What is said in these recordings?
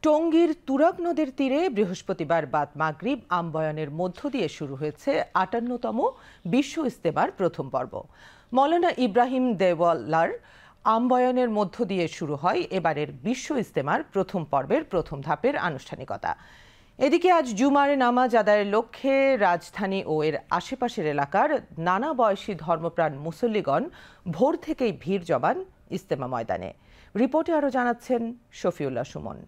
টঙ্গীর তুরাগ নদের তীরে বৃহস্পতিবার বাদ মাগরিব আম্বয়নের মধ্য দিয়ে শুরু হয়েছে ৫৮তম বিশ্ব ইজতেমার প্রথম পর্ব। মৌলানা ইব্রাহিম দেওয়াল্লার আম্বয়নের মধ্য দিয়ে শুরু হয় এবারের বিশ্ব ইজতেমার প্রথম পর্বের প্রথম ধাপের আনুষ্ঠানিকতা। এদিকে আজ জুমার নামাজ আদায়ের লক্ষ্যে রাজধানী ও এর আশেপাশের এলাকার নানা বয়সী ধর্মপ্রাণ মুসল্লিগণ ভোর থেকেই ভিড় জমান ইজতেমা ময়দানে। রিপোর্টে আরও জানাচ্ছেন শফিউল্লাহ সুমন।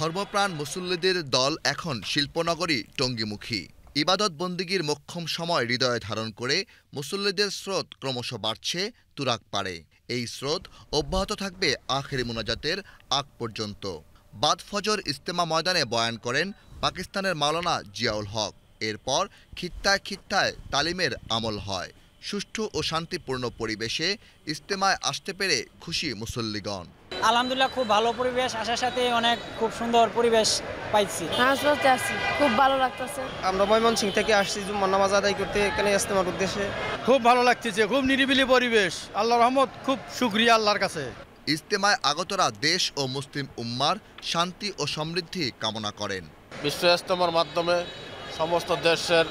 ধর্মপ্রাণ মুসল্লিদের দল এখন শিল্পনগরী টঙ্গীমুখী। ইবাদত বন্দিগির মোক্ষম সময় হৃদয়ে ধারণ করে মুসল্লিদের স্রোত ক্রমশ বাড়ছে তুরাগ পাড়ে। এই স্রোত অব্যাহত থাকবে আখেরি মুনাজাতের আগ পর্যন্ত। বাদ ফজর ইজতেমা ময়দানে বয়ান করেন পাকিস্তানের মাওলানা জিয়াউল হক। এরপর খিত্তায় খিত্তায় তালিমের আমল হয়। সুষ্ঠু ও শান্তিপূর্ণ পরিবেশে ইজতেমায় আসতে পেরে খুশি মুসল্লিগণ। আলহামদুলিল্লাহ, খুব ভালো পরিবেশ, আসার সাথে অনেক খুব সুন্দর পরিবেশ পাইছি। খুব ভালো লাগতেছে। আমরা ময়মনসিংহ থেকে আসছি জুম্মার নামাজ আদায় করতে এখানে ইজতেমার উদ্দেশ্যে। খুব ভালো লাগতেছে, খুব নিরিবিলি পরিবেশ। আল্লাহর রহমত, খুব শুকরিয়া আল্লাহর কাছে। ইজতেমায় আগতরা দেশ ও মুসলিম উম্মার শান্তি ও সমৃদ্ধি কামনা করেন। বিশ্ব ইজতেমার মাধ্যমে সমস্ত দেশের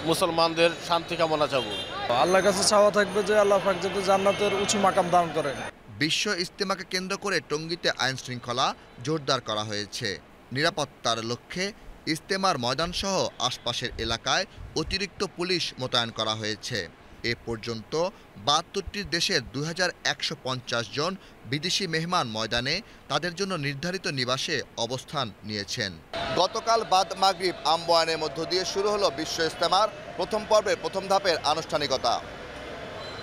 মুসলমানদের শান্তি কামনা চাবো। আল্লাহর কাছে চাওয়া থাকবে যে আল্লাহ পাক যাতে জান্নাতের উঁচু মাকাম দান করেন। বিশ্ব ইজতেমাকে কেন্দ্র করে টঙ্গীতে আইন শৃঙ্খলা জোরদার করা হয়েছে। নিরাপত্তার লক্ষ্যে ইজতেমার ময়দানসহ আশপাশের এলাকায় অতিরিক্ত পুলিশ মোতায়েন করা হয়েছে। এ পর্যন্ত ৭২টি দেশের ২১৫০ জন বিদেশি মেহমান ময়দানে তাদের জন্য নির্ধারিত নিবাসে অবস্থান নিয়েছেন। গতকাল বাদ মাগরিব আম্বয়ানের মধ্য দিয়ে শুরু হলো বিশ্ব ইজতেমার প্রথম পর্বের প্রথম ধাপের আনুষ্ঠানিকতা।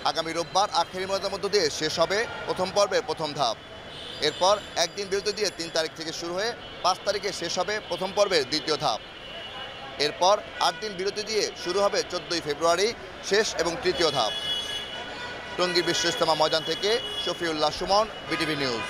আগামী রোববার আখেরি মোনাজাতের মধ্য দিয়ে শেষ হবে প্রথম পর্বের প্রথম ধাপ। এরপর একদিন বিরতি দিয়ে ৩ তারিখ থেকে শুরু হয়ে ৫ তারিখে শেষ হবে প্রথম পর্বের দ্বিতীয় ধাপ। এরপর ৮ দিন বিরতি দিয়ে শুরু হবে ১৪ই ফেব্রুয়ারি শেষ এবং তৃতীয় ধাপ। টঙ্গী বিশ্ব ইজতেমা ময়দান থেকে শফিউল্লাহ সুমন, বিটিভি নিউজ।